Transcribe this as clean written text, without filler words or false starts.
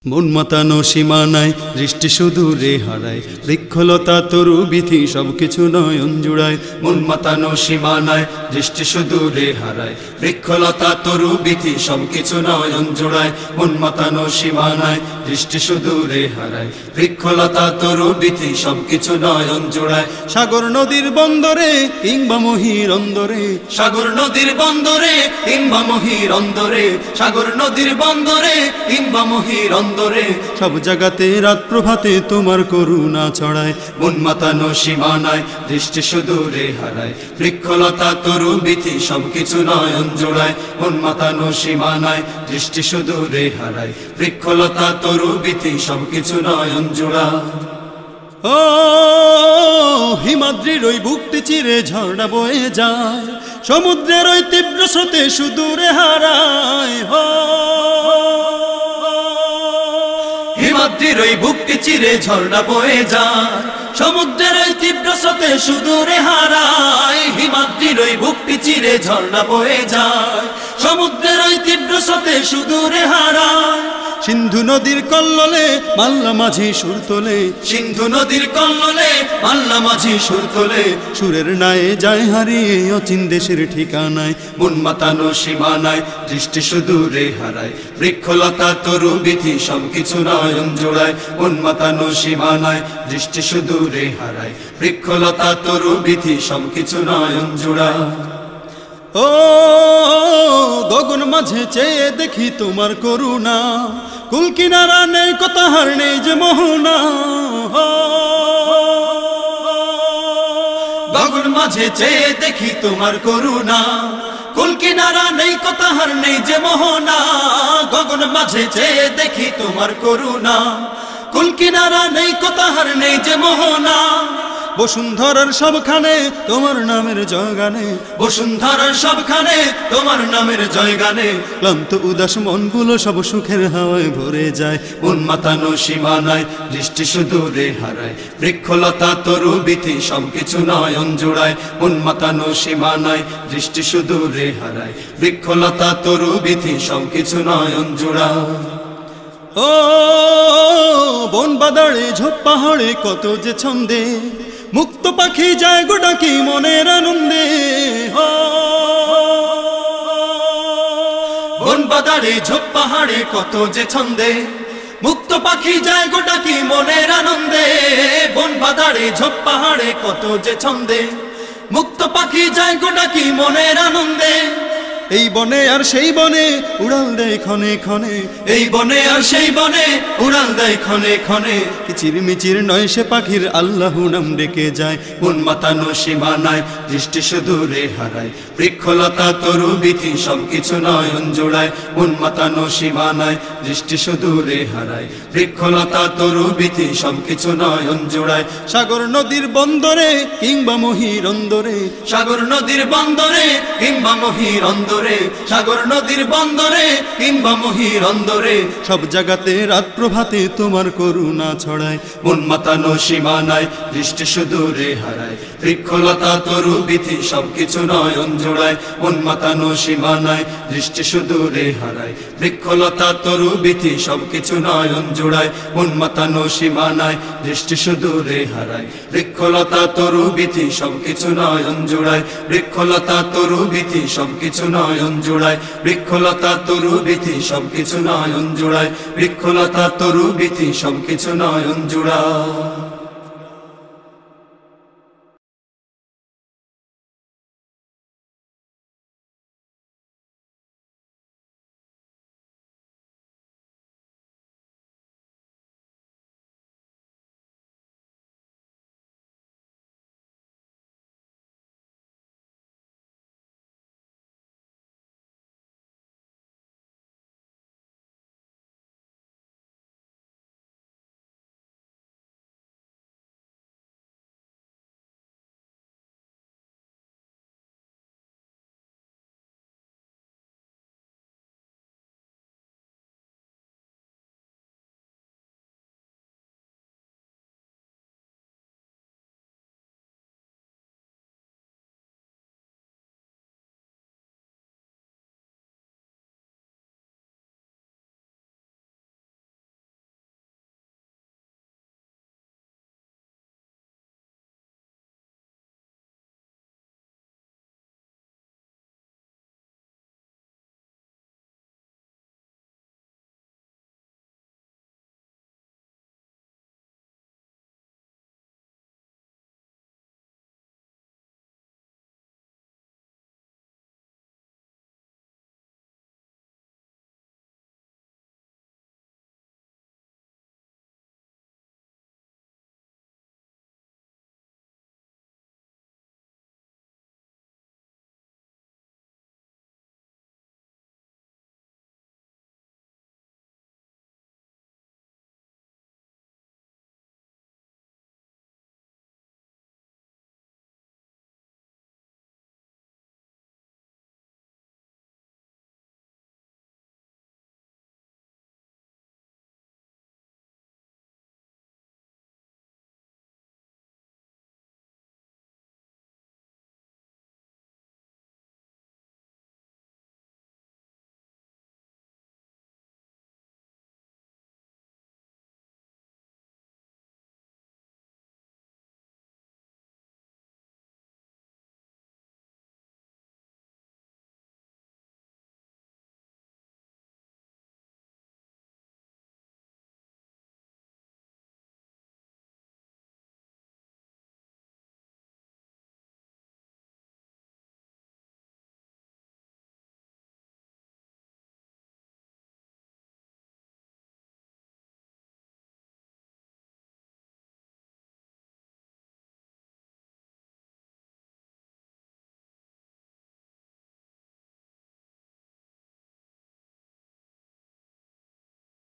মন মাতানো সীমানায় দৃষ্টি সুদূরে হারায়, বৃক্ষলতা তরু বিধি সবকিছু নয়ন জুড়ায়। মন মাতানো সীমানায় দৃষ্টি সুদূরে হারায়, বৃক্ষলতা তরু বিধি সবকিছু নয়ন জুড়ায়। মন মাতানো সীমানায় দৃষ্টি সুদূরে হারায়, বৃক্ষলতা তরু বিধি সবকিছু নয়ন জুড়ায়। সাগর নদীর বন্দরে কিংবা মহির অন্দরে, সাগর নদীর বন্দরে কিংবা মহির অন্দরে, সাগর নদীর বন্দরে কিংবা মহির অন্দরে, সব জায়গাতে রাত প্রভাতে তোমার করুণা ছড়ায়। মন মাতানো সীমানায় দৃষ্টি সুদূরে হারায়, বৃক্ষলতা তরু বিধি সবকিছু নয়ন জোড়ায়। মন মাতানো সীমানায় দৃষ্টি সুদূরে হারায়, বৃক্ষলতা তরু বিধি সবকিছু নয়ন জোড়ায়। ও হিমাদ্রির ওই বুকটি চিরে ঝর্ণা বয়ে যায়, সমুদ্রের ওই তীব্র স্রোতে সুদূরে হারায়। হিমাদ্রির ওই বুকটি চিরে ঝর্ণা বয়ে যায়, সমুদ্রের ওই তীব্র স্রোতে সুদূরে হারায়। হিমাদ্রির ওই বুকটি চিরে ঝর্ণা বয়ে যায়, সমুদ্রের ওই তীব্র স্রোতে সুদূরে হারায়। সিন্ধু নদীর কল্লোলে মাল্লা মাঝি সুর তোলে, সিন্ধু নদীর কল্লোলে মাল্লা মাঝি সুর তোলে, সুরের নায়ে যায় হারিয়ে অচিন দেশের ঠিকানায়। মন মাতানো সীমানায় দৃষ্টি সুদূরে হারায়, বৃক্ষলতা তরু বিধি সবকিছু নয়ন জোড়ায়। মন মাতানো সীমানায় দৃষ্টি সুদূরে হারায়, বৃক্ষলতা তরু বিধি সবকিছু নয়ন জোড়ায়। ও গগন মাঝে চেয়ে দেখি তোমার করুণা, কুল কিনারা নেই কথার নেই যে মোহনা। গগন মাঝে চেয়ে দেখি তোমার করুণা, কুল কিনারা নেই কথার নেই যে মোহনা। গগন মাঝে চেয়ে দেখি তোমার করুণা, কুল কিনারা নেই কথার নেই যে মোহনা। বসুন্ধরার সবখানে তোমার নামের জয়গানে, বসুন্ধরার সবখানে তোমার নামের জয়গানে, ক্লান্ত উদাস মনগুলো সব সুখের হাওয়ায় ভরে যায়। মন মাতানো সীমানায় দৃষ্টি সুদূরে হারায়, বৃক্ষলতা তরু বিধি সবকিছু নয়ন জোড়ায়। মন মাতানো সীমানায় দৃষ্টি সুদূরে হারায়, বৃক্ষলতা তরু বিধি সবকিছু নয়ন জোড়ায়। ও বন বাদাড়ে ঝোপ পাহাড়ে কত যে ছন্দে, মুক্ত পাখি যায় গোটাকি মনের আনন্দে। বন বাদাড়ে ঝোপ পাহাড়ে কত যে ছন্দে, মুক্ত পাখি যায় গোটাকি মনের আনন্দে। বন বাদাড়ে ঝোপ পাহাড়ে কত যে ছন্দে, মুক্ত পাখি যায় গোটাকি মনের আনন্দে। এই বনে আর সেই বনে উড়াল দেয় ক্ষণে ক্ষণে, এই বনে আর সেই বনে উড়াল দেয় ক্ষণে ক্ষণে। কিচির মিচির নয় সে পাখির আল্লাহ নাম ডেকে যায়। মন মাতানো সীমানায় দৃষ্টি সুদূরে হারায়, বৃক্ষলতা তরু বিধি সবকিছু নয়ন জোড়ায়। মন মাতানো সীমানায় দৃষ্টি সুদূরে হারায়, বৃক্ষলতা তরু বিধি সবকিছু নয়ন জোড়ায়। সাগর নদীর বন্দরে কিংবা মহির অন্দরে, সাগর নদীর বন্দরে কিংবা মহির অন্দরে, সাগর নদীর বন্দরে কিংবা মহির অন্দরে, সব জায়গাতে রাত প্রভাতে তোমার করুণা ছড়ায়। মন মাতানো সীমানায় দৃষ্টি সুদূরে হারায়, বৃক্ষলতা তরু বিধি সবকিছু নয়ন জোড়ায়। মন মাতানো সীমানায় দৃষ্টি সুদূরে হারায়, বৃক্ষলতা তরু বিধি সবকিছু নয়ন জোড়ায়। মন মাতানো সীমানায় দৃষ্টি সুদূরে হারায়, বৃক্ষলতা তরু বিধি সবকিছু নয়ন জোড়ায়। বৃক্ষলতা তরু বিধি সবকিছু নয়ন জোড়ায়, বৃক্ষলতা তরু বিধি সবকিছু নয়ন জোড়ায়, বৃক্ষলতা তরু বিধি সবকিছু নয়ন জোড়ায়।